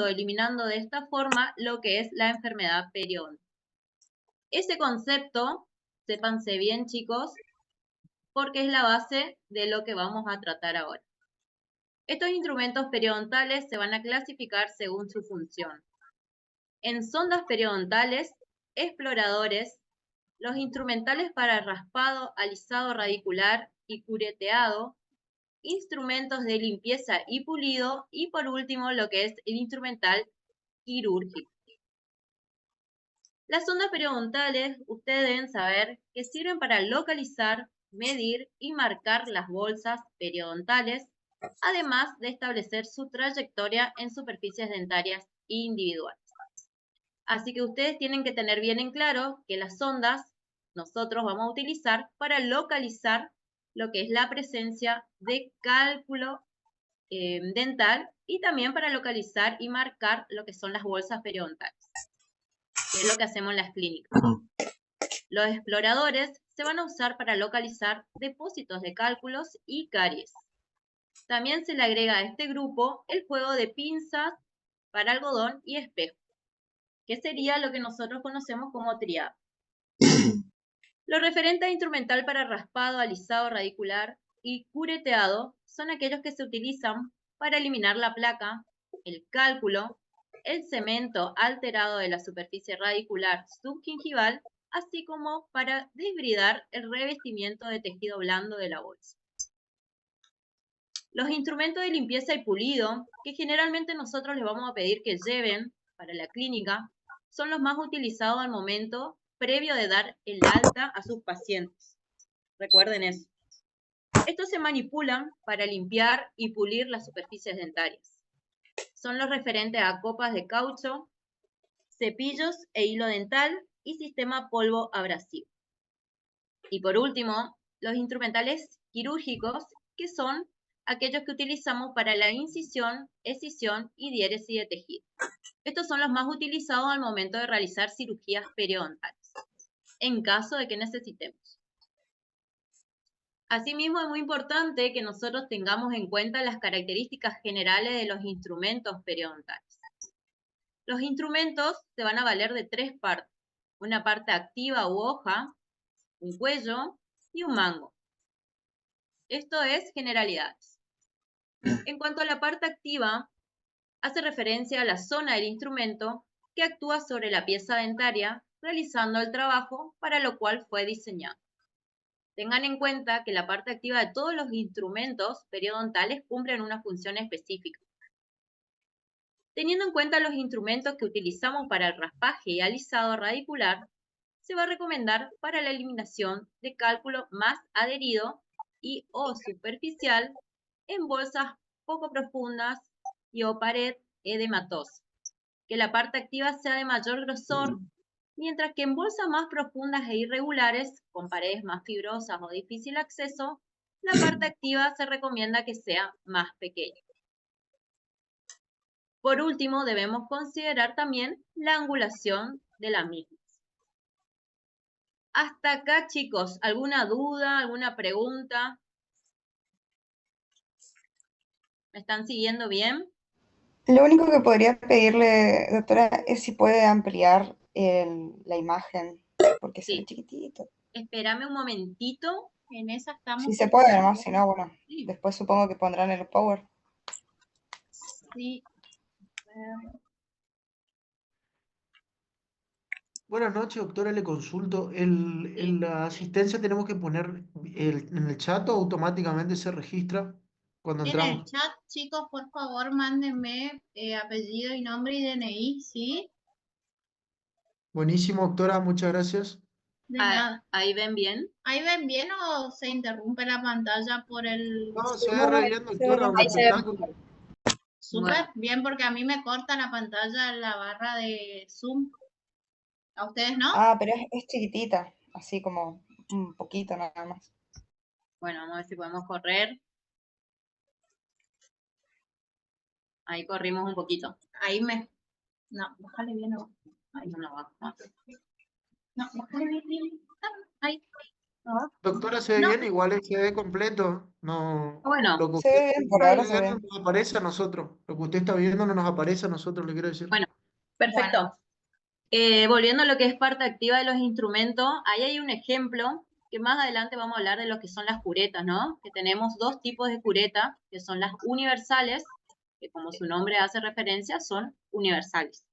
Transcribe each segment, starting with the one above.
eliminando de esta forma lo que es la enfermedad periódica. Ese concepto, sépanse bien chicos, porque es la base de lo que vamos a tratar ahora. Estos instrumentos periodontales se van a clasificar según su función. En sondas periodontales, exploradores, los instrumentales para raspado, alisado radicular y cureteado, instrumentos de limpieza y pulido, y por último lo que es el instrumental quirúrgico. Las sondas periodontales, ustedes deben saber que sirven para localizar, medir y marcar las bolsas periodontales, además de establecer su trayectoria en superficies dentarias individuales. Así que ustedes tienen que tener bien en claro que las sondas nosotros vamos a utilizar para localizar lo que es la presencia de cálculo dental y también para localizar y marcar lo que son las bolsas periodontales, que es lo que hacemos en las clínicas. Los exploradores se van a usar para localizar depósitos de cálculos y caries. También se le agrega a este grupo el juego de pinzas para algodón y espejo, que sería lo que nosotros conocemos como triado. Lo referente a instrumental para raspado, alisado radicular y cureteado son aquellos que se utilizan para eliminar la placa, el cálculo, el cemento alterado de la superficie radicular subgingival, así como para desbridar el revestimiento de tejido blando de la bolsa. Los instrumentos de limpieza y pulido, que generalmente nosotros les vamos a pedir que lleven para la clínica, son los más utilizados al momento previo de dar el alta a sus pacientes. Recuerden eso. Estos se manipulan para limpiar y pulir las superficies dentarias. Son los referentes a copas de caucho, cepillos e hilo dental y sistema polvo abrasivo. Y por último, los instrumentales quirúrgicos, que son aquellos que utilizamos para la incisión, escisión y diéresis de tejido. Estos son los más utilizados al momento de realizar cirugías periodontales, en caso de que necesitemos. Asimismo, es muy importante que nosotros tengamos en cuenta las características generales de los instrumentos periodontales. Los instrumentos se van a valer de tres partes: una parte activa u hoja, un cuello y un mango. Esto es generalidades. En cuanto a la parte activa, hace referencia a la zona del instrumento que actúa sobre la pieza dentaria, realizando el trabajo para lo cual fue diseñado. Tengan en cuenta que la parte activa de todos los instrumentos periodontales cumplen una función específica. Teniendo en cuenta los instrumentos que utilizamos para el raspaje y alisado radicular, se va a recomendar para la eliminación de cálculo más adherido y o superficial en bolsas poco profundas y o pared edematosa, que la parte activa sea de mayor grosor, mientras que en bolsas más profundas e irregulares, con paredes más fibrosas o difícil acceso, la parte activa se recomienda que sea más pequeña. Por último, debemos considerar también la angulación de las mismas. Hasta acá, chicos, ¿alguna duda, alguna pregunta? ¿Me están siguiendo bien? Lo único que podría pedirle, doctora, es si puede ampliar la imagen, porque se ve Sí. chiquitito. Espérame un momentito. En esa estamos. Si se puede, nomás, si no, bueno, Sí. después supongo que pondrán el power. Sí. Buenas noches, doctora, le consulto. En la asistencia tenemos que poner en el chat o automáticamente se registra cuando En el entramos. chat, chicos, por favor, mándenme apellido y nombre y DNI, ¿sí? Buenísimo, doctora, muchas gracias. De nada. ¿Ahí ven bien? ¿Ahí ven bien o se interrumpe la pantalla por el...? No, se ve re bien, Se ve doctora, un bien. espectáculo. Súper Bueno. bien, porque a mí me corta la pantalla la barra de Zoom. ¿A ustedes no? Ah, pero es chiquitita, así como un poquito nada más. Bueno, vamos a ver si podemos correr. Ahí corrimos un poquito. Ahí me... No, bájale bien. Ahí no va. No, bájale bien. Ahí. ¿no? Doctora, se ve No, bien, igual el CD completo. No, bueno, lo que Se usted ve bien, por está ahora se viendo ve. no nos aparece a nosotros. Lo que usted está viendo no nos aparece a nosotros, le quiero decir. bueno, perfecto. Volviendo a lo que es parte activa de los instrumentos, ahí hay un ejemplo que más adelante vamos a hablar de lo que son las curetas, ¿no? Que tenemos dos tipos de cureta, que son las universales, que como su nombre hace referencia, son universales,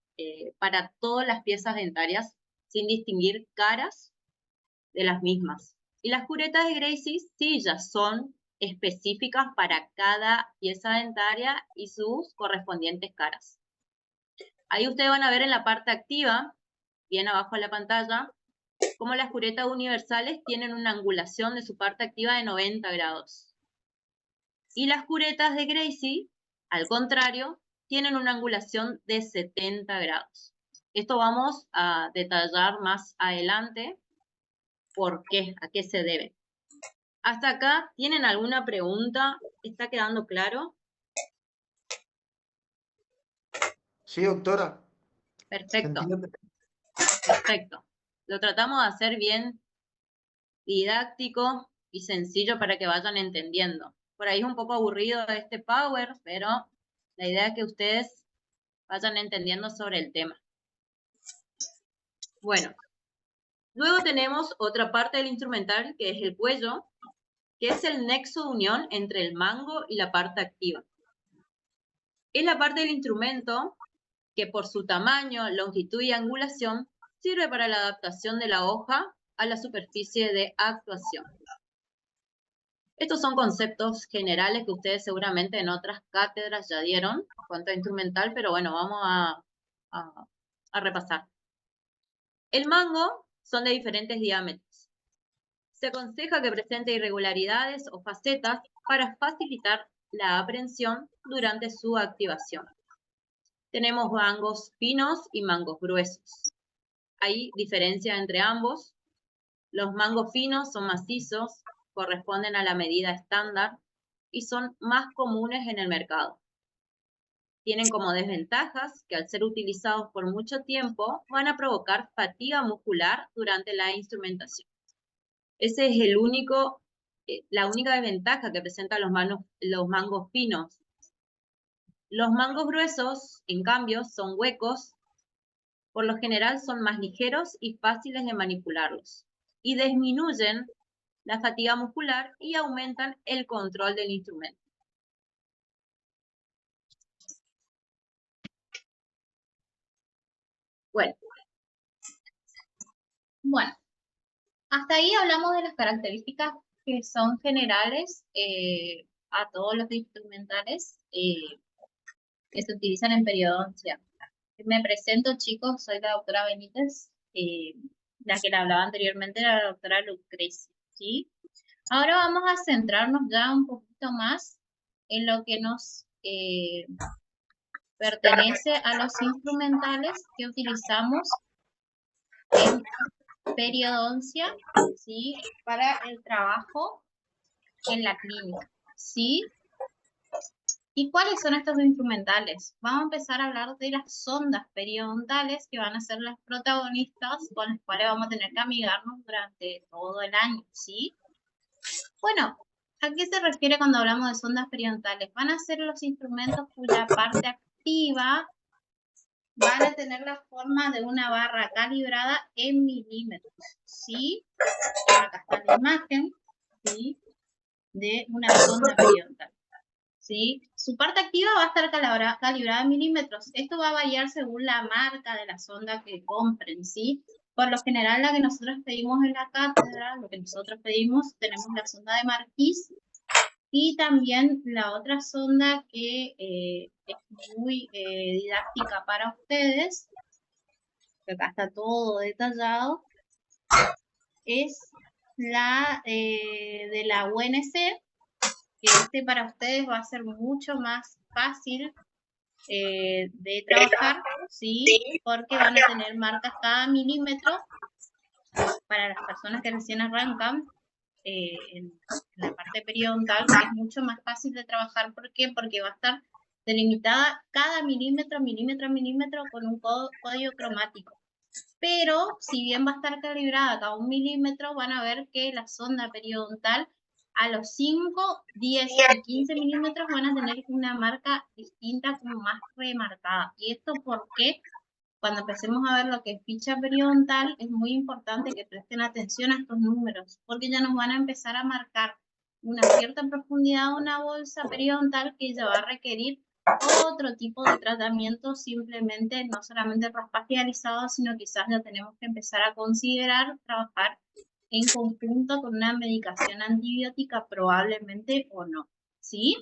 para todas las piezas dentarias, sin distinguir caras de las mismas. Y las curetas de Gracie sí ya son específicas para cada pieza dentaria y sus correspondientes caras. Ahí ustedes van a ver en la parte activa, bien abajo de la pantalla, cómo las curetas universales tienen una angulación de su parte activa de 90 grados. Y las curetas de Gracie, al contrario, tienen una angulación de 70 grados. Esto vamos a detallar más adelante por qué, a qué se debe. ¿Hasta acá tienen alguna pregunta? ¿Está quedando claro? Sí, doctora. ¿Se Perfecto, entiende? perfecto. Lo tratamos de hacer bien didáctico y sencillo para que vayan entendiendo. Por ahí es un poco aburrido este Power, pero la idea es que ustedes vayan entendiendo sobre el tema. Bueno, luego tenemos otra parte del instrumental, que es el cuello, que es el nexo de unión entre el mango y la parte activa. Es la parte del instrumento que por su tamaño, longitud y angulación sirve para la adaptación de la hoja a la superficie de actuación. Estos son conceptos generales que ustedes seguramente en otras cátedras ya dieron en cuanto a instrumental, pero bueno, vamos a repasar. El mango son de diferentes diámetros. Se aconseja que presente irregularidades o facetas para facilitar la aprehensión durante su activación. Tenemos mangos finos y mangos gruesos. Hay diferencia entre ambos. Los mangos finos son macizos, corresponden a la medida estándar y son más comunes en el mercado. Tienen como desventajas que al ser utilizados por mucho tiempo van a provocar fatiga muscular durante la instrumentación. Ese es la única desventaja que presentan los mangos finos. Los mangos gruesos, en cambio, son huecos, por lo general son más ligeros y fáciles de manipularlos, y disminuyen la fatiga muscular y aumentan el control del instrumento. Bueno, hasta ahí hablamos de las características que son generales a todos los instrumentales que se utilizan en periodoncia. Me presento, chicos, soy la doctora Benítez, la que le hablaba anteriormente era la doctora Lucrecia, ¿sí? Ahora vamos a centrarnos ya un poquito más en lo que nos pertenece a los instrumentales que utilizamos en periodoncia, ¿sí? Para el trabajo en la clínica, ¿sí? ¿Y cuáles son estos instrumentales? Vamos a empezar a hablar de las sondas periodontales, que van a ser las protagonistas con las cuales vamos a tener que amigarnos durante todo el año, ¿sí? Bueno, ¿a qué se refiere cuando hablamos de sondas periodontales? Van a ser los instrumentos cuya parte activa van a tener la forma de una barra calibrada en milímetros, ¿sí? Acá está la imagen, ¿sí? De una sonda periodontal, ¿sí? Su parte activa va a estar calibrada en milímetros. Esto va a variar según la marca de la sonda que compren, ¿sí? Por lo general, la que nosotros pedimos en la cátedra, lo que nosotros pedimos, tenemos la sonda de Marquis y también la otra sonda que es muy didáctica para ustedes, que acá está todo detallado, es la de la UNC, que para ustedes va a ser mucho más fácil de trabajar, ¿sí? Porque van a tener marcas cada milímetro para las personas que recién arrancan en la parte periodontal, que es mucho más fácil de trabajar. ¿Por qué? Porque va a estar delimitada cada milímetro con un código cromático, Pero si bien va a estar calibrada cada 1 milímetro, van a ver que la sonda periodontal a los 5, 10 y 15 milímetros van a tener una marca distinta, como más remarcada. ¿Y esto por qué? Cuando empecemos a ver lo que es ficha periodontal, es muy importante que presten atención a estos números, porque ya nos van a empezar a marcar una cierta profundidad de una bolsa periodontal que ya va a requerir otro tipo de tratamiento, simplemente no solamente raspagializado, sino quizás ya tenemos que empezar a considerar trabajar en conjunto con una medicación antibiótica, probablemente o no, ¿sí?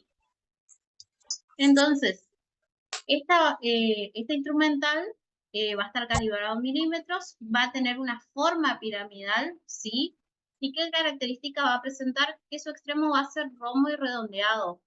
Entonces, esta instrumental va a estar calibrado en milímetros, va a tener una forma piramidal, ¿sí? ¿Y qué característica va a presentar? Que su extremo va a ser rombo y redondeado.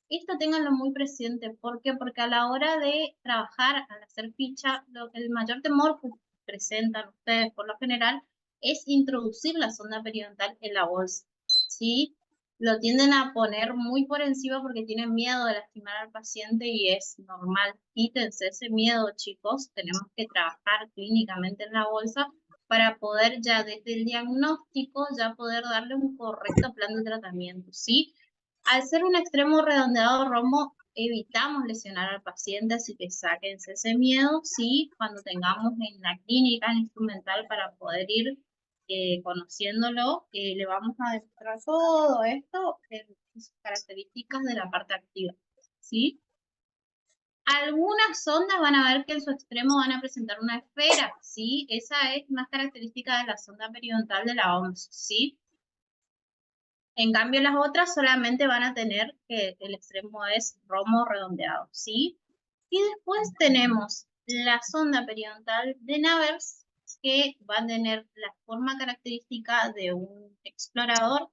Esto ténganlo muy presente. ¿Por qué? Porque a la hora de trabajar, al hacer ficha, el mayor temor que presentan ustedes por lo general es introducir la sonda periodontal en la bolsa, ¿sí? Lo tienden a poner muy por encima porque tienen miedo de lastimar al paciente y es normal. Quítense ese miedo, chicos. Tenemos que trabajar clínicamente en la bolsa para poder ya desde el diagnóstico ya poder darle un correcto plan de tratamiento, ¿sí? Al ser un extremo redondeado rombo, evitamos lesionar al paciente, así que sáquense ese miedo, ¿sí? Cuando tengamos en la clínica el instrumental para poder ir conociéndolo, le vamos a demostrar todo esto en sus características de la parte activa, ¿sí? Algunas sondas van a ver que en su extremo van a presentar una esfera, ¿sí? Esa es más característica de la sonda periodontal de la OMS, ¿sí? En cambio, las otras solamente van a tener que el extremo es romo redondeado, ¿sí? Y después tenemos la sonda periodontal de Navers, que va a tener la forma característica de un explorador,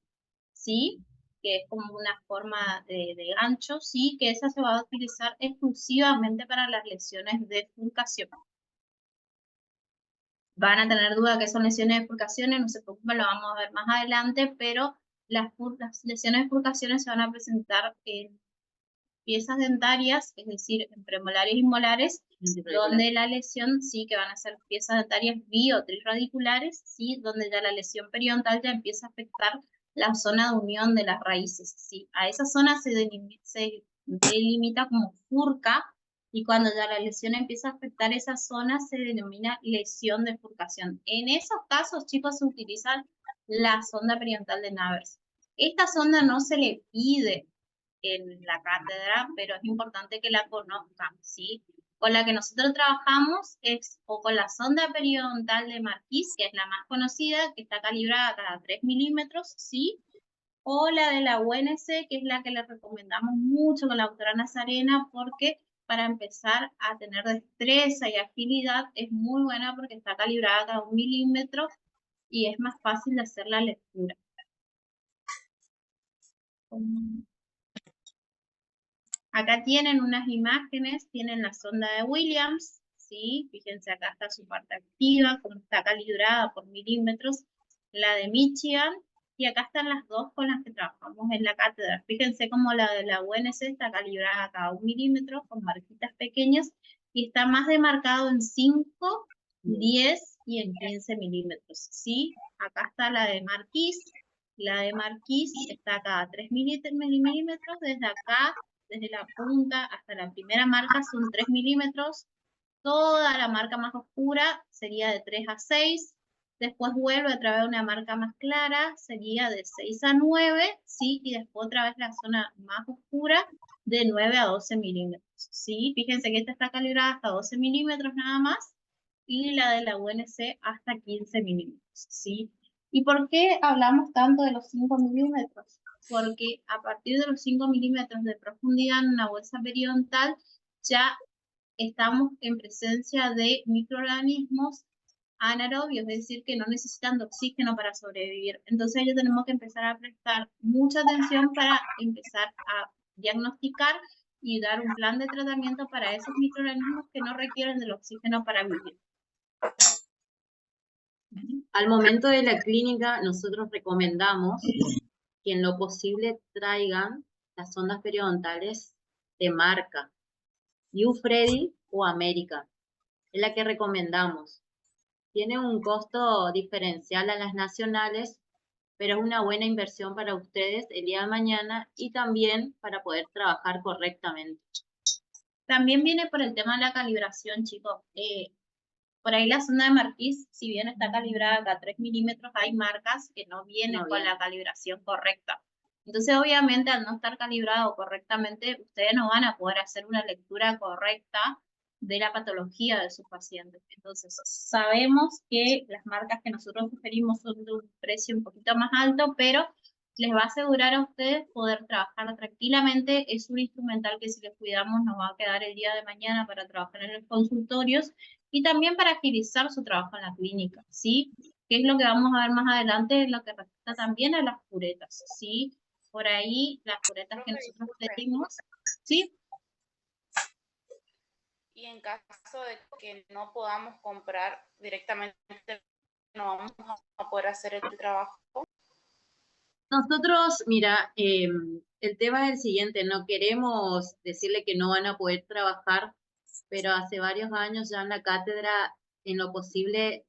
¿sí? Que es como una forma de gancho, ¿sí? Que esa se va a utilizar exclusivamente para las lesiones de furcación. Van a tener duda que son lesiones de furcaciones, no se preocupen, lo vamos a ver más adelante, pero las lesiones de furcaciones se van a presentar en piezas dentarias, es decir, en premolares y molares, donde la lesión sí que van a ser piezas dentarias biotrirradiculares, sí, donde ya la lesión periodontal ya empieza a afectar la zona de unión de las raíces, sí. A esa zona se delimita como furca, y cuando ya la lesión empieza a afectar esa zona se denomina lesión de furcación. En esos casos, chicos, se utiliza la sonda periodontal de Navers. Esta sonda no se le pide en la cátedra, pero es importante que la conozcan, ¿sí? Con la que nosotros trabajamos es o con la sonda periodontal de Marquis, que es la más conocida, que está calibrada cada 3 milímetros, ¿sí? O la de la UNC, que es la que le recomendamos mucho con la doctora Nazarena, porque para empezar a tener destreza y agilidad es muy buena porque está calibrada cada 1 milímetro y es más fácil de hacer la lectura. Acá tienen unas imágenes, tienen la sonda de Williams, ¿sí? Fíjense, acá está su parte activa, como está calibrada por milímetros, la de Michigan, y acá están las dos con las que trabajamos en la cátedra. Fíjense cómo la de la UNC está calibrada a cada 1 milímetro, con marquitas pequeñas, y está más demarcado en 5, 10 y en 15 milímetros, ¿sí? Acá está la de Marquis. La de Marquis está a cada 3 milímetros, desde acá, desde la punta hasta la primera marca son 3 milímetros, toda la marca más oscura sería de 3 a 6, después vuelve otra vez una marca más clara, sería de 6 a 9, ¿sí? Y después otra vez la zona más oscura de 9 a 12 milímetros, ¿sí? Fíjense que esta está calibrada hasta 12 milímetros nada más, y la de la UNC hasta 15 milímetros, ¿sí? ¿Y por qué hablamos tanto de los 5 milímetros? Porque a partir de los 5 milímetros de profundidad en una bolsa periodontal ya estamos en presencia de microorganismos anaerobios, es decir, que no necesitan de oxígeno para sobrevivir. Entonces ya tenemos que empezar a prestar mucha atención para empezar a diagnosticar y dar un plan de tratamiento para esos microorganismos que no requieren del oxígeno para vivir. Al momento de la clínica, nosotros recomendamos que en lo posible traigan las sondas periodontales de marca, U-Freddy o América. Es la que recomendamos. Tiene un costo diferencial a las nacionales, pero es una buena inversión para ustedes el día de mañana y también para poder trabajar correctamente. También viene por el tema de la calibración, chicos. Por ahí la sonda de Marquis, si bien está calibrada acá a 3 milímetros, hay marcas que no vienen No con viene. la calibración correcta. Entonces, obviamente, al no estar calibrado correctamente, ustedes no van a poder hacer una lectura correcta de la patología de sus pacientes. Entonces, sabemos que las marcas que nosotros sugerimos son de un precio un poquito más alto, pero les va a asegurar a ustedes poder trabajar tranquilamente. Es un instrumental que si les cuidamos nos va a quedar el día de mañana para trabajar en los consultorios y también para agilizar su trabajo en la clínica, ¿sí? Que es lo que vamos a ver más adelante, lo que respecta también a las curetas, ¿sí? Por ahí, las curetas que nosotros pedimos, ¿sí? Y en caso de que no podamos comprar directamente, no vamos a poder hacer el trabajo. Nosotros, mira, el tema es el siguiente, no queremos decirle que no van a poder trabajar, pero hace varios años ya en la cátedra, en lo posible,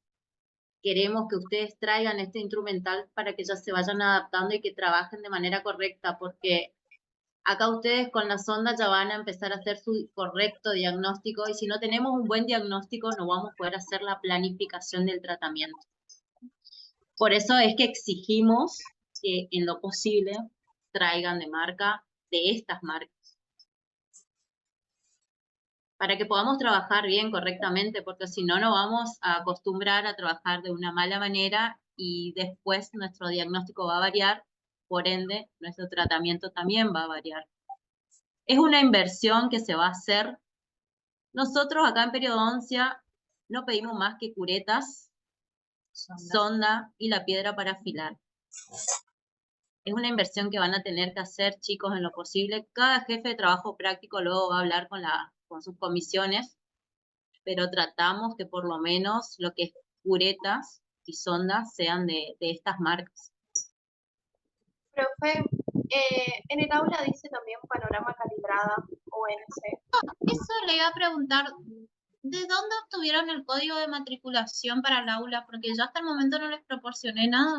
queremos que ustedes traigan este instrumental para que ya se vayan adaptando y que trabajen de manera correcta, porque acá ustedes con la sonda ya van a empezar a hacer su correcto diagnóstico y si no tenemos un buen diagnóstico no vamos a poder hacer la planificación del tratamiento. Por eso es que exigimos que en lo posible traigan de marca, de estas marcas, para que podamos trabajar bien, correctamente, porque si no, nos vamos a acostumbrar a trabajar de una mala manera y después nuestro diagnóstico va a variar, por ende, nuestro tratamiento también va a variar. Es una inversión que se va a hacer. Nosotros acá en periodoncia no pedimos más que curetas, sonda y la piedra para afilar. Es una inversión que van a tener que hacer, chicos, en lo posible. Cada jefe de trabajo práctico luego va a hablar con sus comisiones, pero tratamos que por lo menos lo que es curetas y sondas sean de estas marcas. Profe, en el aula dice también panorama calibrada ONC. Eso le iba a preguntar, ¿de dónde obtuvieron el código de matriculación para el aula? Porque yo hasta el momento no les proporcioné nada.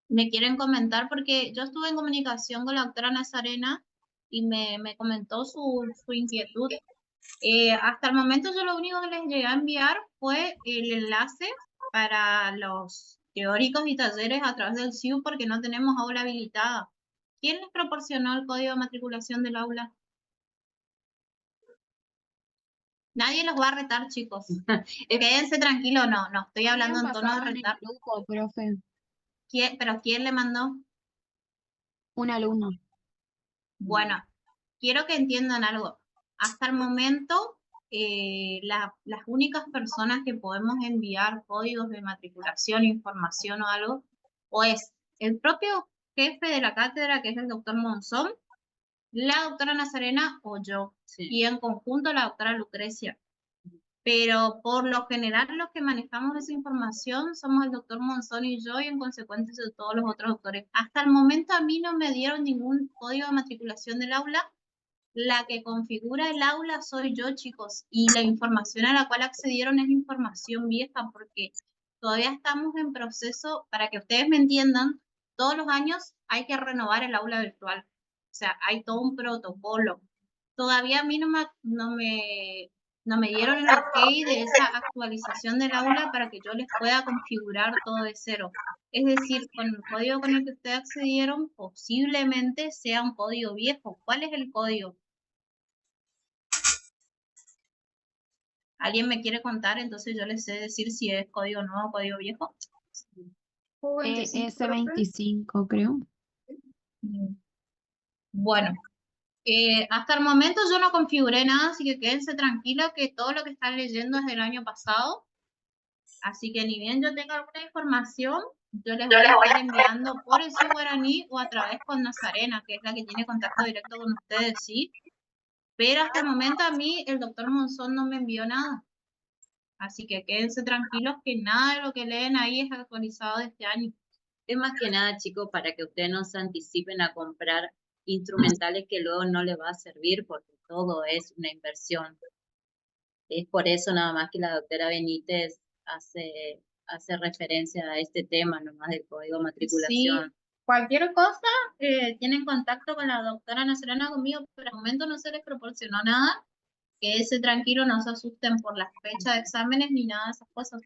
¿Me quieren comentar? Porque yo estuve en comunicación con la doctora Nazarena y me comentó su inquietud. Hasta el momento yo lo único que les llegué a enviar fue el enlace para los teóricos y talleres a través del CIU porque no tenemos aula habilitada. ¿Quién les proporcionó el código de matriculación del aula? Nadie los va a retar, chicos. Quédense tranquilos, no estoy hablando en tono de retar. Grupo, profe, ¿Pero quién le mandó? un alumno. Bueno, quiero que entiendan algo. Hasta el momento, las únicas personas que podemos enviar códigos de matriculación, información o algo, o es el propio jefe de la cátedra, que es el doctor Monzón, la doctora Nazarena o yo, Sí. y en conjunto la doctora Lucrecia. Pero por lo general los que manejamos esa información somos el doctor Monzón y yo, y en consecuencia de todos los otros doctores. Hasta el momento a mí no me dieron ningún código de matriculación del aula. La que configura el aula soy yo, chicos, y la información a la cual accedieron es información vieja, porque todavía estamos en proceso, para que ustedes me entiendan, todos los años hay que renovar el aula virtual. O sea, hay todo un protocolo. Todavía a mí no me dieron el ok de esa actualización del aula para que yo les pueda configurar todo de cero. Es decir, con el código con el que ustedes accedieron, posiblemente sea un código viejo. ¿Cuál es el código? ¿Alguien me quiere contar? Entonces yo les sé decir si es código nuevo o código viejo. S25, creo. Bueno, hasta el momento yo no configuré nada, así que quédense tranquilos que todo lo que están leyendo es del año pasado. Así que ni bien yo tenga alguna información, yo les voy a estar enviando por el CIU Guaraní o a través con Nazarena, que es la que tiene contacto directo con ustedes, ¿sí? Pero hasta el momento a mí el doctor Monzón no me envió nada. Así que quédense tranquilos que nada de lo que leen ahí es actualizado de este año. Es más que nada, chicos, para que ustedes no se anticipen a comprar instrumentales que luego no le va a servir porque todo es una inversión. Es por eso nada más que la doctora Benítez hace referencia a este tema nomás del código de Sí, matriculación. cualquier cosa, tienen contacto con la doctora Nazarena conmigo, pero al momento no se les proporcionó nada. Quédese tranquilo, no se asusten por las fechas de exámenes ni nada de esas cosas.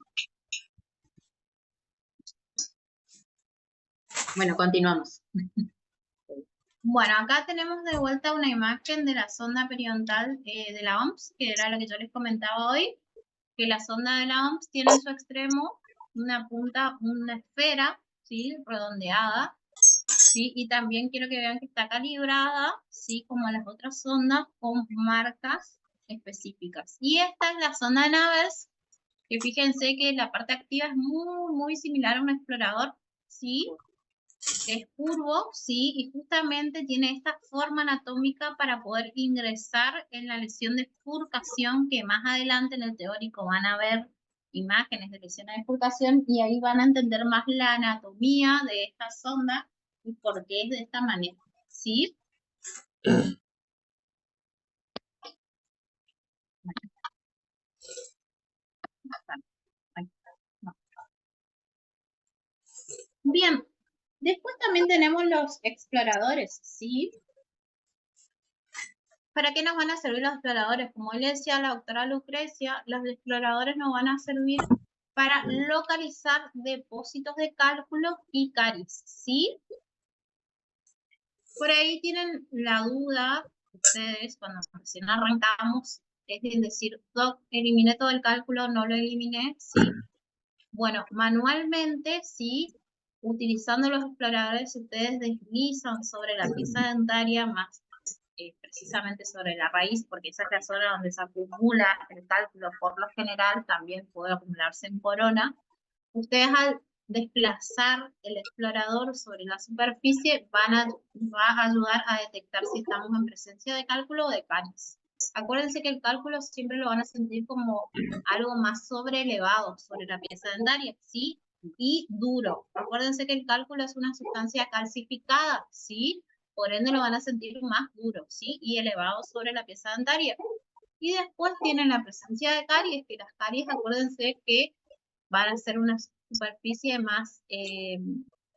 Bueno, continuamos. Bueno, acá tenemos de vuelta una imagen de la sonda periodontal de la OMS, que era lo que yo les comentaba hoy, que la sonda de la OMS tiene en su extremo una punta, una esfera, ¿sí? Redondeada, ¿sí? Y también quiero que vean que está calibrada, ¿sí? Como las otras sondas, con marcas específicas. Y esta es la sonda de Navels, que fíjense que la parte activa es muy similar a un explorador, ¿sí? Es curvo, sí, y justamente tiene esta forma anatómica para poder ingresar en la lesión de bifurcación, que más adelante en el teórico van a ver imágenes de lesión de bifurcación y ahí van a entender más la anatomía de esta sonda y por qué es de esta manera, ¿sí? Bien, después también tenemos los exploradores, ¿sí? ¿Para qué nos van a servir los exploradores? Como le decía la doctora Lucrecia, los exploradores nos van a servir para localizar depósitos de cálculo y caries, ¿sí? Por ahí tienen la duda, ustedes cuando recién arrancamos, es decir, doc, eliminé todo el cálculo, no lo eliminé, ¿sí? Bueno, manualmente, sí, utilizando los exploradores, ustedes deslizan sobre la pieza dentaria más precisamente sobre la raíz, porque esa es la zona donde se acumula el cálculo por lo general, también puede acumularse en corona. Ustedes al desplazar el explorador sobre la superficie va a ayudar a detectar si estamos en presencia de cálculo o de caries. Acuérdense que el cálculo siempre lo van a sentir como algo más sobrelevado sobre la pieza dentaria, ¿sí? Y duro. Acuérdense que el cálculo es una sustancia calcificada, ¿sí? Por ende lo van a sentir más duro, ¿sí? Y elevado sobre la pieza dentaria. Y después tienen la presencia de caries, que las caries, acuérdense que van a ser una superficie más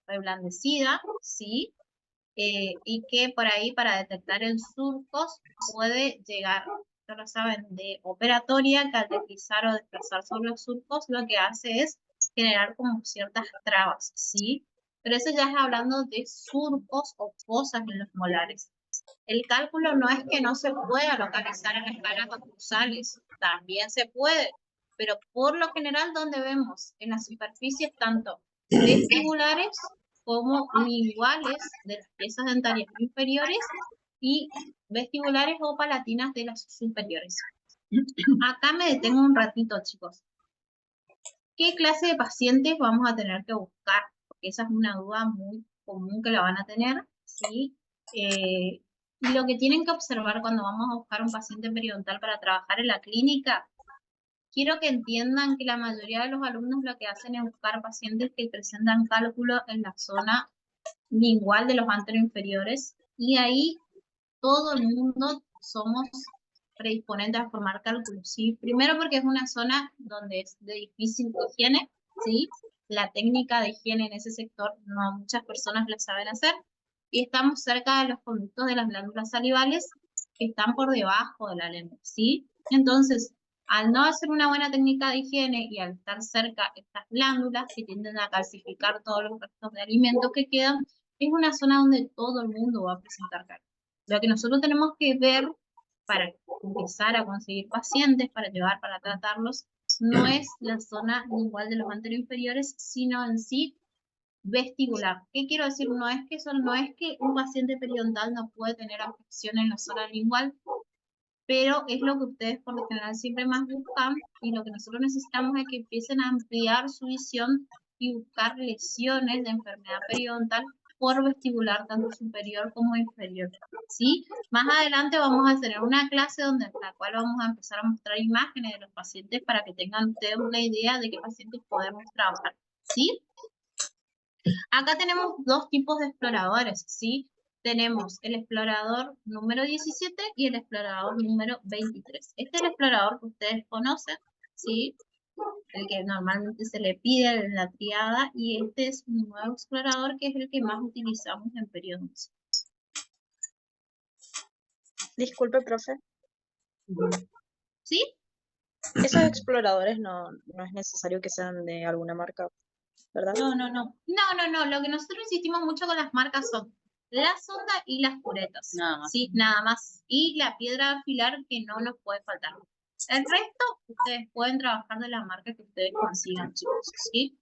reblandecida, ¿sí? Y que por ahí para detectar el surcos puede llegar, ya lo saben, de operatoria, que al deslizar o desplazar sobre los surcos lo que hace es generar como ciertas trabas, ¿sí? Pero eso ya es hablando de surcos o fosas en los molares. El cálculo no es que no se pueda localizar en las caras oclusales, también se puede, pero por lo general donde vemos en las superficies tanto vestibulares como linguales de las piezas dentarias inferiores y vestibulares o palatinas de las superiores. Acá me detengo un ratito, chicos. ¿Qué clase de pacientes vamos a tener que buscar? Porque esa es una duda muy común que la van a tener, ¿sí? Y lo que tienen que observar cuando vamos a buscar un paciente periodontal para trabajar en la clínica, quiero que entiendan que la mayoría de los alumnos lo que hacen es buscar pacientes que presentan cálculo en la zona lingual de los anteroinferiores y ahí todo el mundo somos predisponentes a formar cálculos, ¿sí? Primero porque es una zona donde es de difícil higiene, ¿sí? La técnica de higiene en ese sector no muchas personas la saben hacer y estamos cerca de los conductos de las glándulas salivales que están por debajo de la lengua, ¿sí? Entonces, al no hacer una buena técnica de higiene y al estar cerca estas glándulas que tienden a calcificar todos los restos de alimentos que quedan, es una zona donde todo el mundo va a presentar cálculo. Lo que nosotros tenemos que ver para empezar a conseguir pacientes, para llevar, para tratarlos, no es la zona lingual de los anteroinferiores, sino en sí vestibular. ¿Qué quiero decir? No es que un paciente periodontal no puede tener afección en la zona lingual, pero es lo que ustedes por lo general siempre más buscan y lo que nosotros necesitamos es que empiecen a ampliar su visión y buscar lesiones de enfermedad periodontal por vestibular, tanto superior como inferior, ¿sí? Más adelante vamos a tener una clase donde en la cual vamos a empezar a mostrar imágenes de los pacientes para que tengan ustedes una idea de qué pacientes podemos trabajar, ¿sí? Acá tenemos dos tipos de exploradores, ¿sí? tenemos el explorador número 17 y el explorador número 23. Este es el explorador que ustedes conocen, ¿sí? El que normalmente se le pide en la triada, y este es un nuevo explorador que es el que más utilizamos en periodo 11. Disculpe, profe. ¿Sí? Esos exploradores no es necesario que sean de alguna marca, ¿verdad? No. Lo que nosotros insistimos mucho con las marcas son la sonda y las curetas. Nada más. Sí, nada más. Y la piedra de afilar, que no nos puede faltar. El resto, ustedes pueden trabajar de la marca que ustedes consigan, chicos, ¿sí?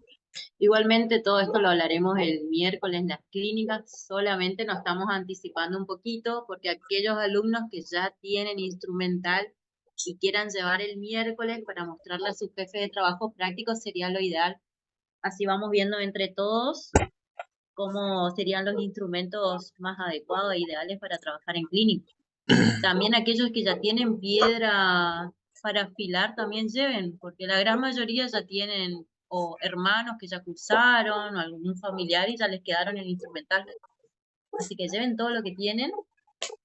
Igualmente todo esto lo hablaremos el miércoles en las clínicas, solamente nos estamos anticipando un poquito porque aquellos alumnos que ya tienen instrumental y quieran llevar el miércoles para mostrarle a su jefe de trabajo práctico sería lo ideal. Así vamos viendo entre todos cómo serían los instrumentos más adecuados e ideales para trabajar en clínica. También aquellos que ya tienen piedra para afilar también lleven, porque la gran mayoría ya tienen o hermanos que ya cursaron o algún familiar y ya les quedaron el instrumental. Así que lleven todo lo que tienen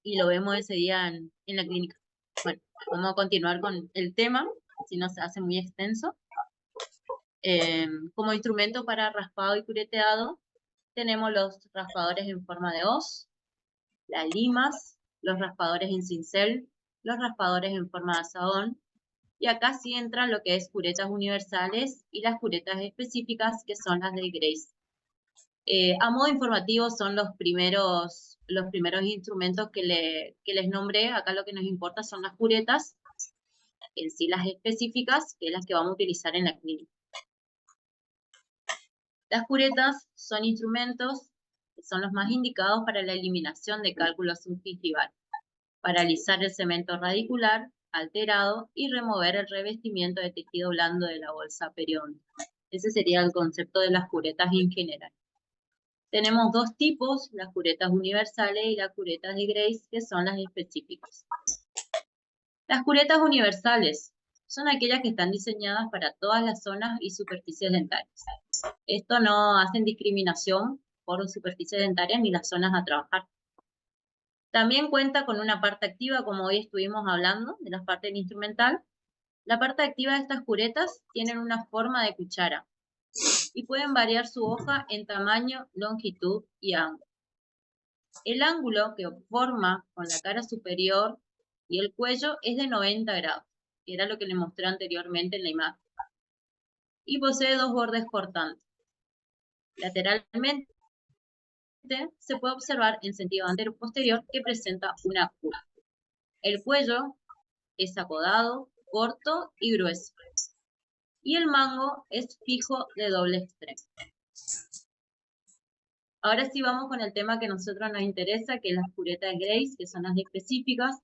y lo vemos ese día en la clínica. Bueno, vamos a continuar con el tema, si no se hace muy extenso. Como instrumento para raspado y cureteado, tenemos los raspadores en forma de hoz, las limas, los raspadores en cincel, los raspadores en forma de asadón, y acá sí entran lo que es curetas universales y las curetas específicas, que son las de Grace. A modo informativo son los primeros instrumentos que les nombré. Acá lo que nos importa son las curetas, en sí las específicas, que es las que vamos a utilizar en la clínica. Las curetas son instrumentos que son los más indicados para la eliminación de cálculo subgingival, para alisar el cemento radicular alterado y remover el revestimiento de tejido blando de la bolsa periódica. Ese sería el concepto de las curetas en general. Tenemos dos tipos, las curetas universales y las curetas de Grace, que son las específicas. Las curetas universales son aquellas que están diseñadas para todas las zonas y superficies dentarias. Esto no hacen discriminación por superficies dentarias ni las zonas a trabajar. También cuenta con una parte activa, como hoy estuvimos hablando, de la parte del instrumental. La parte activa de estas curetas tienen una forma de cuchara y pueden variar su hoja en tamaño, longitud y ángulo. El ángulo que forma con la cara superior y el cuello es de 90 grados, que era lo que les mostré anteriormente en la imagen. Y posee dos bordes cortantes. Lateralmente se puede observar en sentido antero-posterior que presenta una curva. El cuello es acodado, corto y grueso. Y el mango es fijo de doble extremo. Ahora sí vamos con el tema que a nosotros nos interesa, que es las curetas Grace, que son las específicas.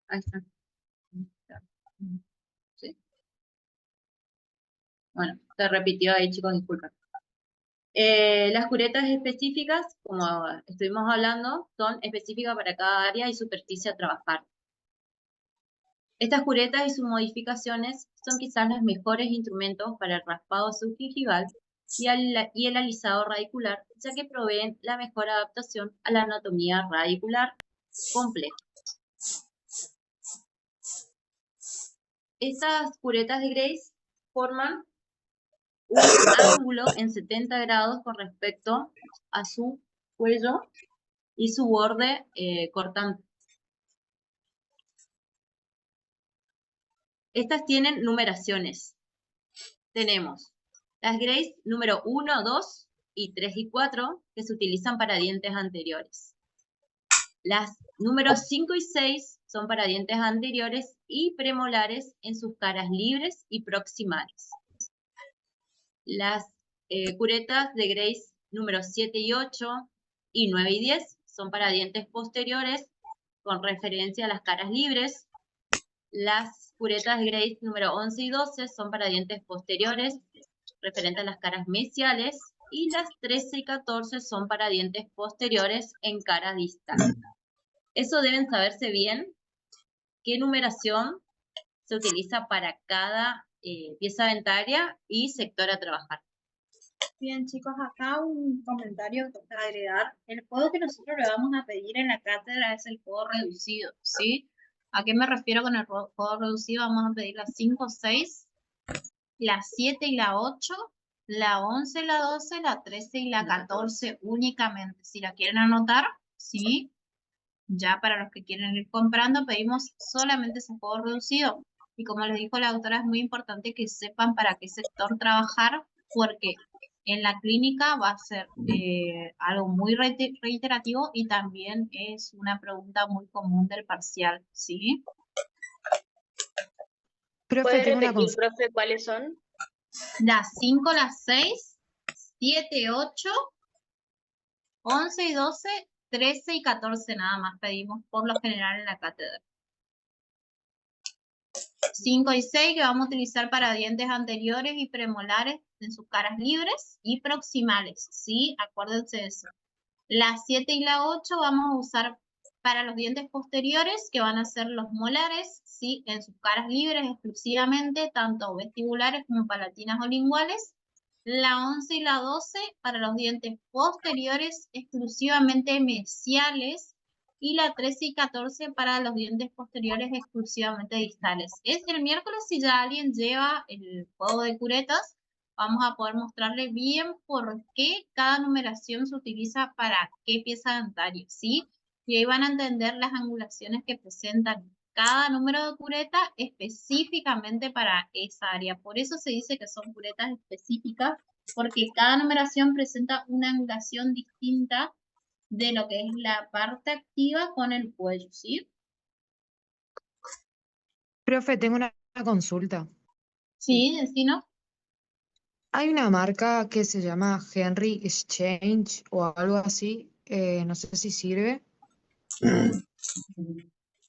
Ahí está. Sí. Bueno, se repitió ahí, chicos, disculpen. Las curetas específicas, como estuvimos hablando, son específicas para cada área y superficie a trabajar. Estas curetas y sus modificaciones son quizás los mejores instrumentos para el raspado subgingival y el alisado radicular, ya que proveen la mejor adaptación a la anatomía radicular compleja. Estas curetas de Grace forman un ángulo en 70 grados con respecto a su cuello y su borde cortante. Estas tienen numeraciones. Tenemos las Grace número 1, 2 y 3 y 4, que se utilizan para dientes anteriores. Las números 5 y 6 son para dientes anteriores y premolares en sus caras libres y proximales. Las curetas de Grace número 7 y 8 y 9 y 10 son para dientes posteriores con referencia a las caras libres. Las curetas de Grace número 11 y 12 son para dientes posteriores referente a las caras mesiales, y las 13 y 14 son para dientes posteriores en cara distal. Eso deben saberse bien, qué numeración se utiliza para cada pieza dentaria y sector a trabajar. Bien, chicos, acá un comentario para agregar. El juego que nosotros le vamos a pedir en la cátedra es el juego reducido, ¿sí? ¿A qué me refiero con el juego reducido? Vamos a pedir las 5, 6, la 7 y la 8, la 11, la 12, la 13 y la 14 únicamente. Si la quieren anotar, ¿sí? Ya para los que quieren ir comprando, pedimos solamente ese juego reducido. Y como les dijo la autora, es muy importante que sepan para qué sector trabajar, porque en la clínica va a ser algo muy reiterativo y también es una pregunta muy común del parcial, ¿sí? ¿Puede Profe, tengo una repetir, consulta. profe, cuáles son? Las 5, las 6, 7, 8, 11 y 12, 13 y 14 nada más pedimos por lo general en la cátedra. 5 y 6 que vamos a utilizar para dientes anteriores y premolares en sus caras libres y proximales, ¿sí? Acuérdense de eso. La 7 y la 8 vamos a usar para los dientes posteriores, que van a ser los molares, ¿sí? En sus caras libres exclusivamente, tanto vestibulares como palatinas o linguales. La 11 y la 12 para los dientes posteriores exclusivamente mesiales. Y la 13 y 14 para los dientes posteriores exclusivamente distales. Es el miércoles, si ya alguien lleva el juego de curetas, vamos a poder mostrarle bien por qué cada numeración se utiliza para qué pieza dentaria, ¿sí? Y ahí van a entender las angulaciones que presentan cada número de cureta específicamente para esa área. Por eso se dice que son curetas específicas, porque cada numeración presenta una angulación distinta de lo que es la parte activa con el cuello, ¿sí? Profe, tengo una consulta. Sí, ¿no? Hay una marca que se llama Henry Exchange o algo así. No sé si sirve.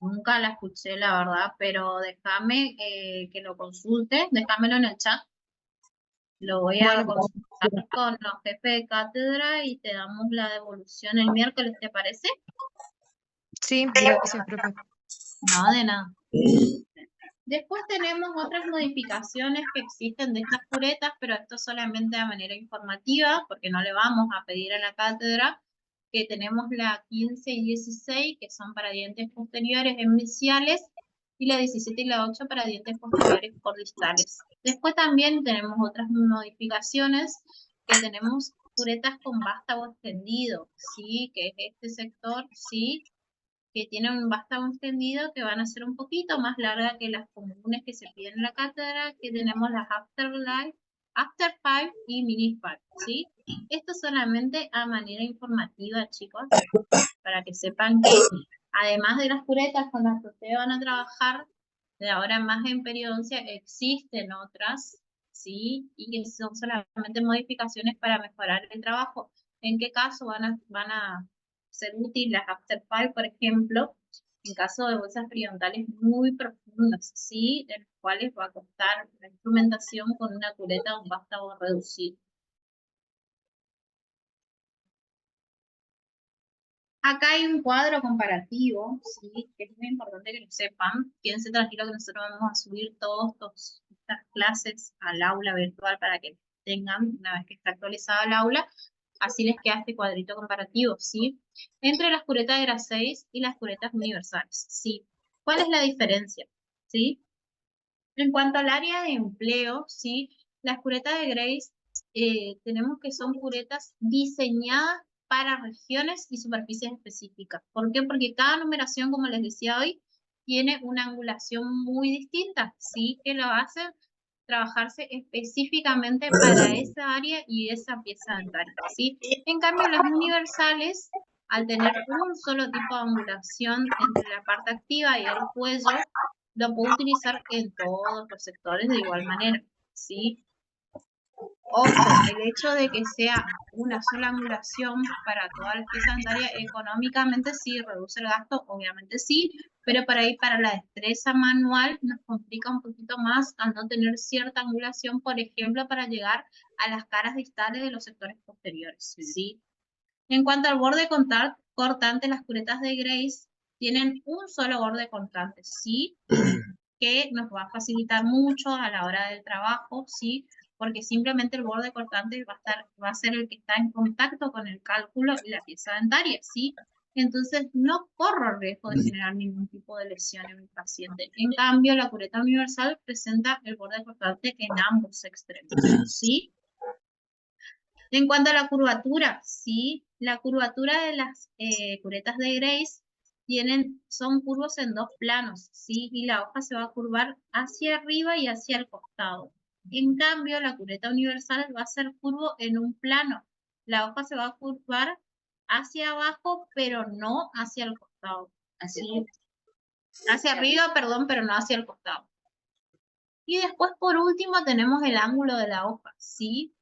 Nunca la escuché, la verdad, pero déjame que lo consulte, déjamelo en el chat. Lo voy a Bueno, consultar con los jefes de cátedra y te damos la devolución el miércoles, ¿te parece? sí, gracias, profe. No, de nada. Después tenemos otras modificaciones que existen de estas curetas, pero esto solamente de manera informativa, porque no le vamos a pedir a la cátedra, que tenemos la 15 y 16, que son para dientes posteriores mesiales, y la 17 y la 8 para dientes posteriores cordistales. Después también tenemos otras modificaciones, que tenemos curetas con vástago extendido, ¿sí? Que es este sector, ¿sí? Que tienen un vástago extendido que van a ser un poquito más largas que las comunes que se piden en la cátedra, que tenemos las After 5 y Mini 5, ¿sí? Esto solamente a manera informativa, chicos, para que sepan que además de las curetas con las que ustedes van a trabajar, de ahora en más en periodoncia existen otras, ¿sí? Y que son solamente modificaciones para mejorar el trabajo. ¿En qué caso van a ser útiles las After 5, por ejemplo? En caso de bolsas periodontales muy profundas, ¿sí? En los cuales va a costar la instrumentación con una cureta o un vástago reducido. Acá hay un cuadro comparativo, ¿sí? Que es muy importante que lo sepan. Quédense tranquilos que nosotros vamos a subir todas estas clases al aula virtual para que tengan, una vez que está actualizada el aula, así les queda este cuadrito comparativo, ¿sí? Entre las curetas de grado 6 y las curetas universales, ¿sí? ¿Cuál es la diferencia? ¿Sí? En cuanto al área de empleo, ¿sí? Las curetas de Grace tenemos que son curetas diseñadas para regiones y superficies específicas. ¿Por qué? Porque cada numeración, como les decía hoy, tiene una angulación muy distinta, ¿sí? Que lo hace trabajarse específicamente para esa área y esa pieza dentaria, ¿sí? En cambio, las universales, al tener un solo tipo de angulación entre la parte activa y el cuello, lo puedo utilizar en todos los sectores de igual manera, ¿sí? Ojo, el hecho de que sea una sola angulación para todas las piezas dentarias, económicamente sí, reduce el gasto, obviamente sí, pero para la destreza manual nos complica un poquito más al no tener cierta angulación, por ejemplo, para llegar a las caras distales de los sectores posteriores, ¿sí? En cuanto al borde cortante, las curetas de Grace tienen un solo borde cortante, ¿sí? que nos va a facilitar mucho a la hora del trabajo, ¿sí? Porque simplemente el borde cortante va a ser el que está en contacto con el cálculo y la pieza dentaria, ¿sí? Entonces no corro riesgo de generar ningún tipo de lesión en mi paciente. En cambio, la cureta universal presenta el borde cortante en ambos extremos, ¿sí? En cuanto a la curvatura, sí, la curvatura de las curetas de Grace son curvos en dos planos, ¿sí? Y la hoja se va a curvar hacia arriba y hacia el costado. En cambio, la cureta universal va a ser curvo en un plano. La hoja se va a curvar hacia abajo, pero no hacia el costado. ¿Sí? Hacia arriba, perdón, pero no hacia el costado. Y después, por último, tenemos el ángulo de la hoja, ¿sí?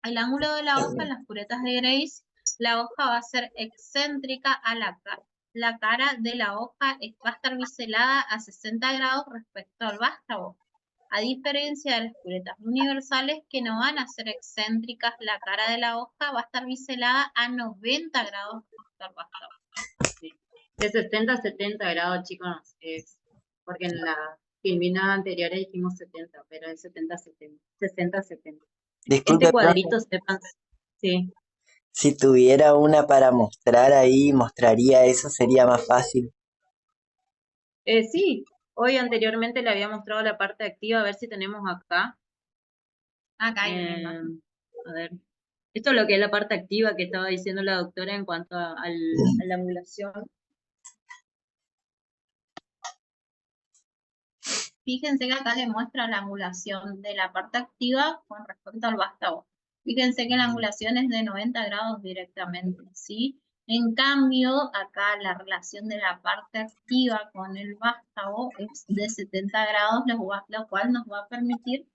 El ángulo de la hoja en las curetas de Grace, la hoja va a ser excéntrica a la cara. La cara de la hoja va a estar biselada a 60 grados respecto al vástago, a diferencia de las curetas universales que no van a ser excéntricas, la cara de la hoja va a estar biselada a 90 grados respecto al vástago. Sí. De 60 a 70 grados, chicos, es porque en la filmina anterior dijimos 70, pero es 70 a 70. 60 a 70. Disculpe, Este profe, cuadrito, sepan, sí. si tuviera una para mostrar ahí, mostraría eso, sería más fácil. Sí, hoy anteriormente le había mostrado la parte activa, a ver si tenemos acá. Acá hay una imagen. A ver, esto es lo que es la parte activa que estaba diciendo la doctora en cuanto a la angulación. Fíjense que acá le muestra la angulación de la parte activa con respecto al vástago. Fíjense que la angulación es de 90 grados directamente, ¿sí? En cambio, acá la relación de la parte activa con el vástago es de 70 grados, lo cual nos va a permitir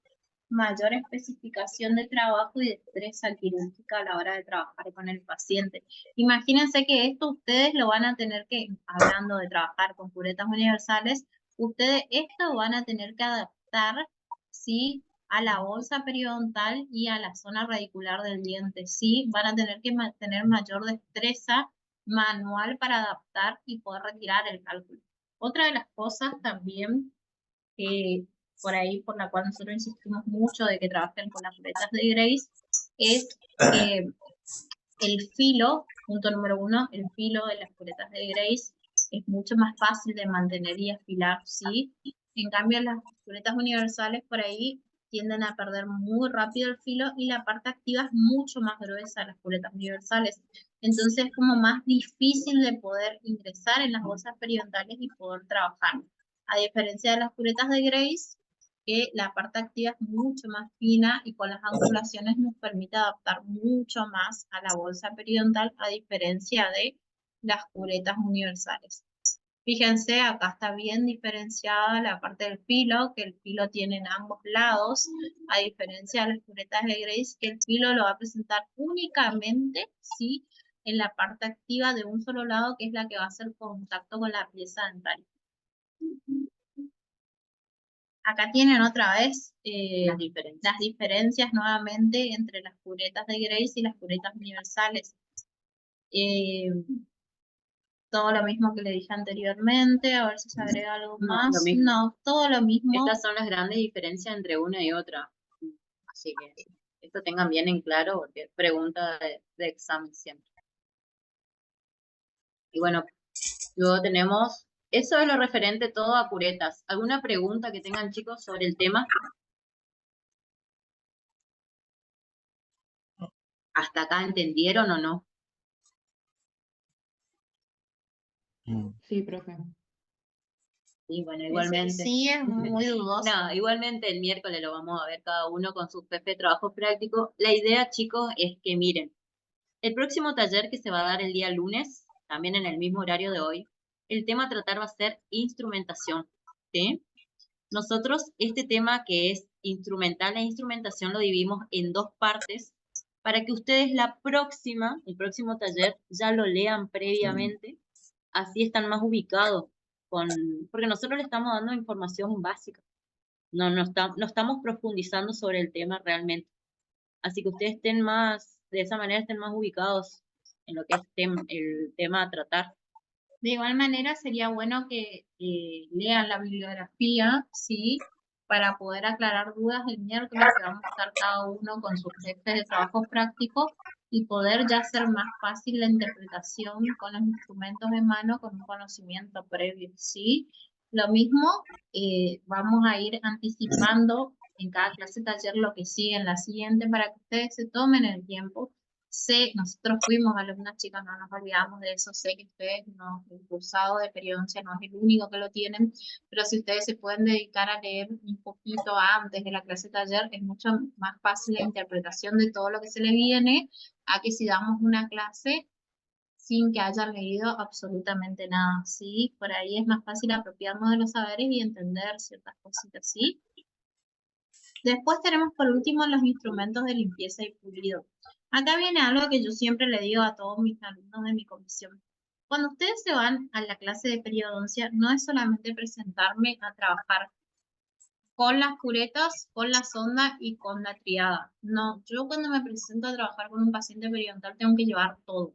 mayor especificación de trabajo y destreza quirúrgica a la hora de trabajar con el paciente. Imagínense que esto ustedes lo van a tener que, hablando de trabajar con curetas universales, ustedes esto van a tener que adaptar, ¿sí?, a la bolsa periodontal y a la zona radicular del diente, ¿sí? Van a tener que tener mayor destreza manual para adaptar y poder retirar el cálculo. Otra de las cosas también que por ahí, por la cual nosotros insistimos mucho de que trabajen con las curetas de Grace, es el filo, punto número 1, el filo de las curetas de Grace es mucho más fácil de mantener y afilar, ¿sí? En cambio, las curetas universales por ahí tienden a perder muy rápido el filo y la parte activa es mucho más gruesa de las curetas universales. Entonces es como más difícil de poder ingresar en las bolsas periodontales y poder trabajar. A diferencia de las curetas de Grace, que la parte activa es mucho más fina y con las angulaciones nos permite adaptar mucho más a la bolsa periodontal a diferencia de las curetas universales. Fíjense, acá está bien diferenciada la parte del filo, que el filo tiene en ambos lados, a diferencia de las curetas de Grace, que el filo lo va a presentar únicamente, ¿sí?, en la parte activa de un solo lado, que es la que va a hacer contacto con la pieza dental. Acá tienen otra vez las diferencias nuevamente entre las curetas de Grace y las curetas universales. Todo lo mismo que le dije anteriormente, a ver si se agrega algo más. No, todo lo mismo. Estas son las grandes diferencias entre una y otra. Así que esto tengan bien en claro porque es pregunta de examen siempre. Y bueno, luego tenemos, eso es lo referente todo a curetas. ¿Alguna pregunta que tengan, chicos, sobre el tema? ¿Hasta acá entendieron o no? Sí, profe. Y bueno, igualmente. Sí, es muy dudoso. No, igualmente el miércoles lo vamos a ver cada uno con su jefe de trabajo práctico. La idea, chicos, es que miren, el próximo taller que se va a dar el día lunes, también en el mismo horario de hoy, el tema a tratar va a ser instrumentación, ¿sí? Nosotros este tema que es instrumental e instrumentación lo dividimos en dos partes para que ustedes el próximo taller, ya lo lean previamente, así están más ubicados, porque nosotros le estamos dando información básica, no estamos profundizando sobre el tema realmente. Así que ustedes estén más, de esa manera estén más ubicados en lo que es el tema a tratar. De igual manera, sería bueno que lean la bibliografía, ¿sí? Para poder aclarar dudas el miércoles que vamos a estar cada uno con sus textos de trabajo práctico y poder ya hacer más fácil la interpretación con los instrumentos en mano con un conocimiento previo, ¿sí? Lo mismo, vamos a ir anticipando en cada clase taller lo que sigue en la siguiente para que ustedes se tomen el tiempo. Sé, nosotros fuimos alumnas chicas, no nos olvidamos de eso, sé que ustedes, no, el cursado de periodoncia no es el único que lo tienen, pero si ustedes se pueden dedicar a leer un poquito antes de la clase taller, es mucho más fácil la interpretación de todo lo que se les viene, a que si damos una clase sin que hayan leído absolutamente nada, ¿sí? Por ahí es más fácil apropiarnos de los saberes y entender ciertas cositas, ¿sí? Después tenemos por último los instrumentos de limpieza y pulido. Acá viene algo que yo siempre le digo a todos mis alumnos de mi comisión. Cuando ustedes se van a la clase de periodoncia, no es solamente presentarme a trabajar con las curetas, con la sonda y con la triada. No, yo cuando me presento a trabajar con un paciente periodontal tengo que llevar todo.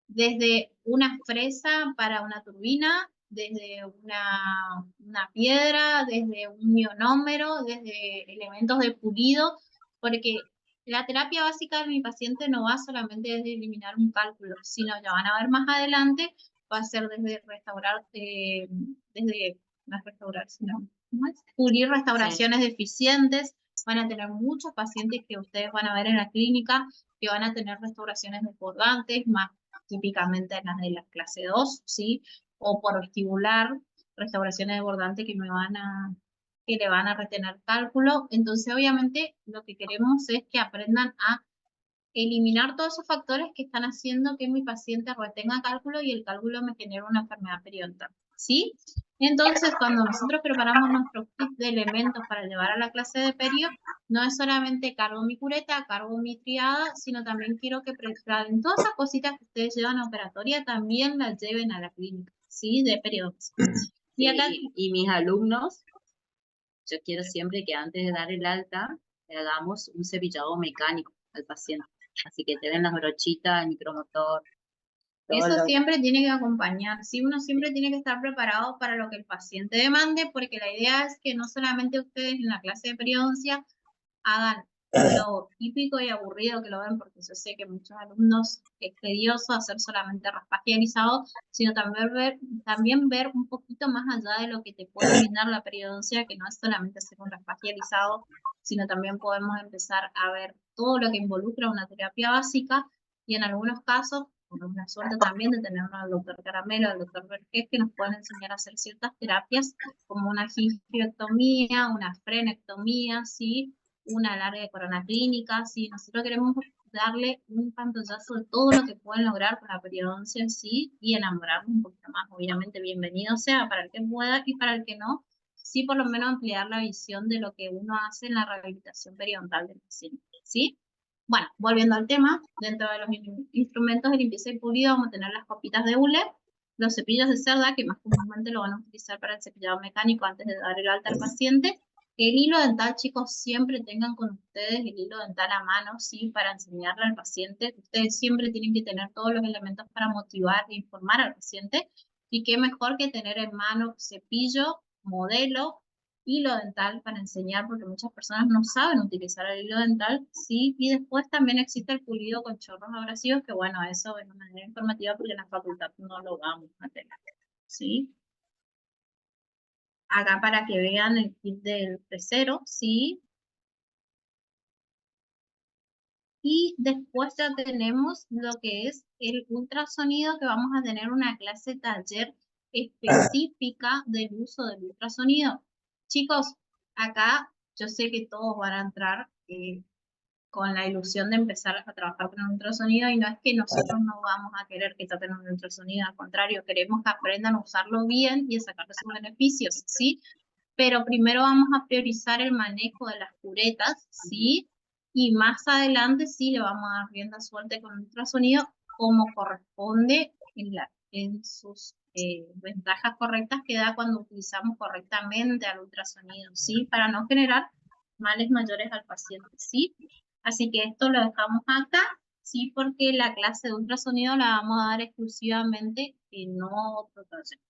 Desde una fresa para una turbina, desde una piedra, desde un ionómero, desde elementos de pulido, porque la terapia básica de mi paciente no va solamente desde eliminar un cálculo, sino ya van a ver más adelante, va a ser desde restaurar, no es restaurar, sino ¿cómo es? Pulir restauraciones deficientes, van a tener muchos pacientes que ustedes van a ver en la clínica que van a tener restauraciones desbordantes, más típicamente las de la clase 2, ¿sí? O por vestibular, restauraciones desbordantes que le van a retener cálculo. Entonces, obviamente, lo que queremos es que aprendan a eliminar todos esos factores que están haciendo que mi paciente retenga cálculo y el cálculo me genere una enfermedad periodontal, ¿sí? Entonces, cuando nosotros preparamos nuestros kits de elementos para llevar a la clase de perio, no es solamente cargo mi cureta, cargo mi triada, sino también quiero que preparen todas esas cositas que ustedes llevan a operatoria, también las lleven a la clínica, ¿sí? De periodoncia. Y acá, Y mis alumnos, yo quiero siempre que antes de dar el alta, le hagamos un cepillado mecánico al paciente. Así que te den las brochitas, el micromotor. eso siempre tiene que acompañar, ¿sí? Uno siempre tiene que estar preparado para lo que el paciente demande, porque la idea es que no solamente ustedes en la clase de periodoncia hagan lo típico y aburrido que lo ven, porque yo sé que muchos alumnos es tedioso hacer solamente raspaje alisado, sino también ver un poquito más allá de lo que te puede brindar la periodoncia, que no es solamente hacer un raspaje alisado, sino también podemos empezar a ver todo lo que involucra una terapia básica y en algunos casos, tenemos la suerte también de tener al doctor Caramelo, al doctor Vergés, que nos pueden enseñar a hacer ciertas terapias como una gingivectomía, una frenectomía, ¿sí? Una larga de corona clínica, ¿sí? Nosotros queremos darle un pantallazo de todo lo que pueden lograr con la periodoncia en sí y enamorarnos un poquito más. Obviamente, bienvenido sea para el que pueda y para el que no, sí por lo menos ampliar la visión de lo que uno hace en la rehabilitación periodontal del paciente, ¿sí? Bueno, volviendo al tema, dentro de los instrumentos de limpieza y pulido vamos a tener las copitas de hule, los cepillos de cerda, que más comúnmente lo van a utilizar para el cepillado mecánico antes de dar el alta al paciente. El hilo dental, chicos, siempre tengan con ustedes el hilo dental a mano, ¿sí? Para enseñarle al paciente. Ustedes siempre tienen que tener todos los elementos para motivar e informar al paciente. Y qué mejor que tener en mano cepillo, modelo, hilo dental para enseñar, porque muchas personas no saben utilizar el hilo dental, ¿sí? Y después también existe el pulido con chorros abrasivos, que bueno, eso es una manera informativa porque en la facultad no lo vamos a tener, ¿sí? Acá para que vean el kit del P0, ¿sí? Y después ya tenemos lo que es el ultrasonido, que vamos a tener una clase taller específica del uso del ultrasonido. Chicos, acá yo sé que todos van a entrar con la ilusión de empezar a trabajar con el ultrasonido y no es que nosotros no vamos a querer que traten un ultrasonido, al contrario, queremos que aprendan a usarlo bien y a sacarle sus beneficios, ¿sí? Pero primero vamos a priorizar el manejo de las curetas, ¿sí? Y más adelante sí le vamos a dar rienda suelta con el ultrasonido como corresponde en sus ventajas correctas que da cuando utilizamos correctamente al ultrasonido, ¿sí? Para no generar males mayores al paciente, ¿sí? Así que esto lo dejamos acá, sí, porque la clase de ultrasonido la vamos a dar exclusivamente en otro taller.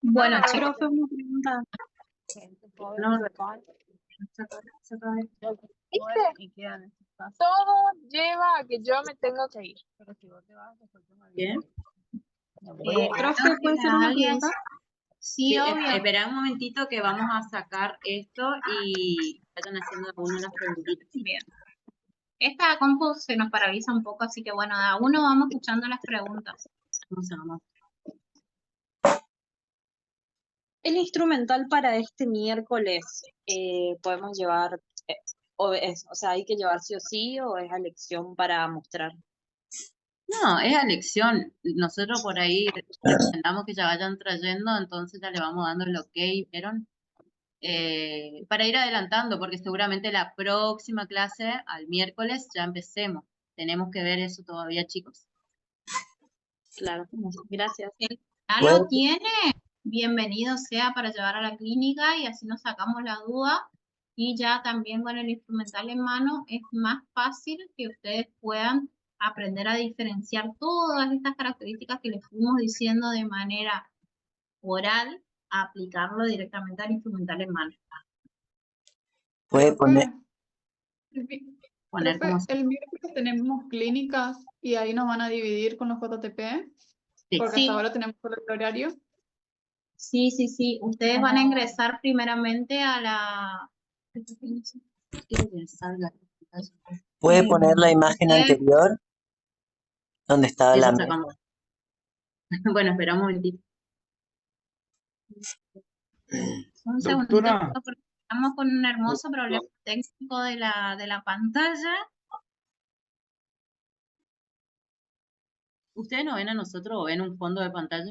Bueno, chicos, Profe, una pregunta. Todo lleva a que yo me tengo que ir. ¿Bien? Profe, ¿puede ser una pregunta? Sí, Sí, obvio. espera un momentito que vamos a sacar esto y vayan haciendo algunas de las preguntitas. Bien. Esta compu se nos paraliza un poco, así que bueno, a uno vamos escuchando las preguntas. ¿Cómo se llama? El instrumental para este miércoles, podemos llevar, o sea, hay que llevar sí o sí, o es a elección para mostrar. No, es a elección. Nosotros por ahí recomendamos que ya vayan trayendo, entonces ya le vamos dando el ok, ¿vieron? Para ir adelantando, porque seguramente la próxima clase, al miércoles, ya empecemos. Tenemos que ver eso todavía, chicos. Claro, gracias. El que ya Puede- lo tiene, bienvenido sea para llevar a la clínica y así nos sacamos la duda. Y ya también con el instrumental en mano es más fácil que ustedes puedan aprender a diferenciar todas estas características que les fuimos diciendo de manera oral, a aplicarlo directamente al instrumental en mano. puede poner, Poner como... El miércoles tenemos clínicas y ahí nos van a dividir con los JTP, Sí. porque Sí. hasta ahora tenemos solo el horario. Sí, sí, sí. Ustedes van a ingresar primeramente a la... Quiero que salga. puede poner la imagen ustedes- anterior donde estaba Eso la mesa. sacamos. Bueno, espera un momentito. Un segundito, Doctora, porque estamos con un hermoso problema técnico de la pantalla. ¿Ustedes nos ven a nosotros o ven un fondo de pantalla?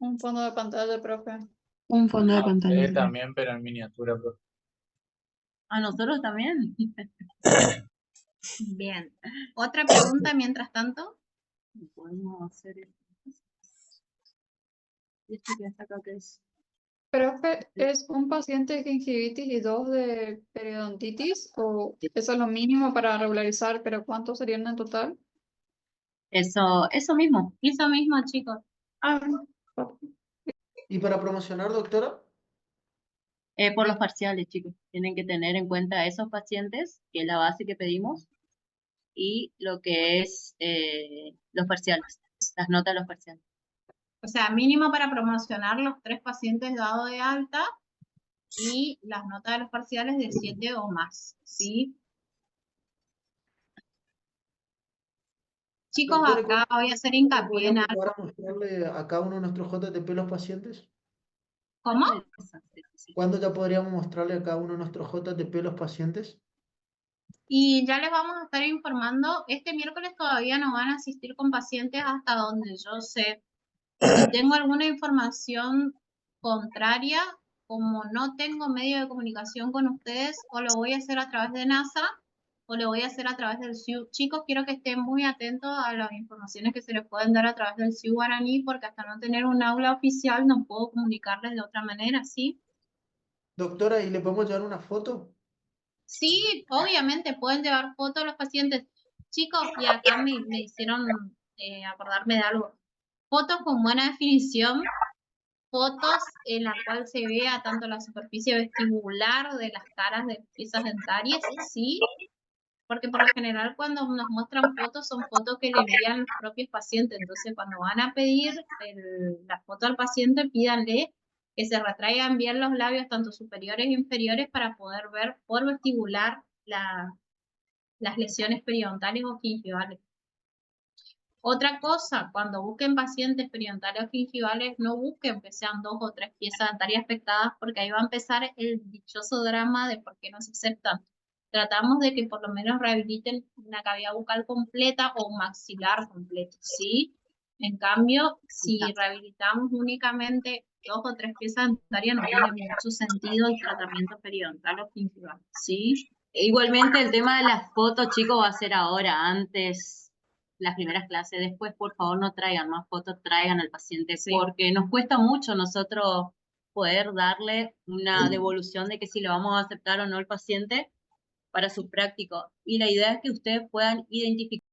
Un fondo de pantalla, profe. Un fondo de pantalla. Ustedes también, pero en miniatura, profe. ¿A nosotros también? Bien. Otra pregunta mientras tanto. Podemos hacer esto. ¿Y esto que está acá qué es? Profe, ¿es un paciente de gingivitis y 2 de periodontitis? ¿O eso es lo mínimo para regularizar, pero cuántos serían en total? Eso mismo. Eso mismo, chicos. Ah, ¿y para promocionar, doctora? Por los parciales, chicos. Tienen que tener en cuenta esos pacientes, que es la base que pedimos, y lo que es los parciales, las notas de los parciales. O sea, mínimo para promocionar los 3 pacientes dados de alta y las notas de los parciales de 7 o más, ¿sí? Chicos, Doctora, acá voy a hacer ¿cuándo hincapié en podríamos algo. llegar a mostrarle a cada uno de nuestros JTP los pacientes? ¿Cómo? ¿Cuándo ya podríamos mostrarle a cada uno de nuestros JTP los pacientes? Y ya les vamos a estar informando. Este miércoles todavía no van a asistir con pacientes hasta donde yo sé. Si tengo alguna información contraria, como no tengo medio de comunicación con ustedes, o lo voy a hacer a través de NASA, o lo voy a hacer a través del CIU. Chicos, quiero que estén muy atentos a las informaciones que se les pueden dar a través del CIU Guaraní, porque hasta no tener un aula oficial no puedo comunicarles de otra manera, ¿sí? Doctora, ¿y le podemos llevar una foto? Sí, obviamente pueden llevar fotos a los pacientes. Chicos, y acá me hicieron acordarme de algo. Fotos con buena definición, fotos en la cual se vea tanto la superficie vestibular de las caras de piezas dentarias, sí, porque por lo general cuando nos muestran fotos son fotos que le envían los propios pacientes. Entonces, cuando van a pedir la foto al paciente, pídanle que se retraigan bien los labios, tanto superiores e inferiores, para poder ver por vestibular las lesiones periodontales o gingivales. Otra cosa, cuando busquen pacientes periodontales o gingivales, no busquen que sean 2 o 3 piezas dentarias afectadas, porque ahí va a empezar el dichoso drama de por qué no se aceptan. Tratamos de que por lo menos rehabiliten una cavidad bucal completa o un maxilar completo, ¿sí? En cambio, si rehabilitamos únicamente 2 o 3 piezas dentarias, no tiene mucho sentido el tratamiento periodontal o gingival, ¿sí? Igualmente el tema de las fotos, chicos, va a ser ahora, antes las primeras clases. Después, por favor, no traigan más fotos, traigan al paciente, Sí. porque nos cuesta mucho nosotros poder darle una devolución de que si lo vamos a aceptar o no al paciente para su práctico. Y la idea es que ustedes puedan identificar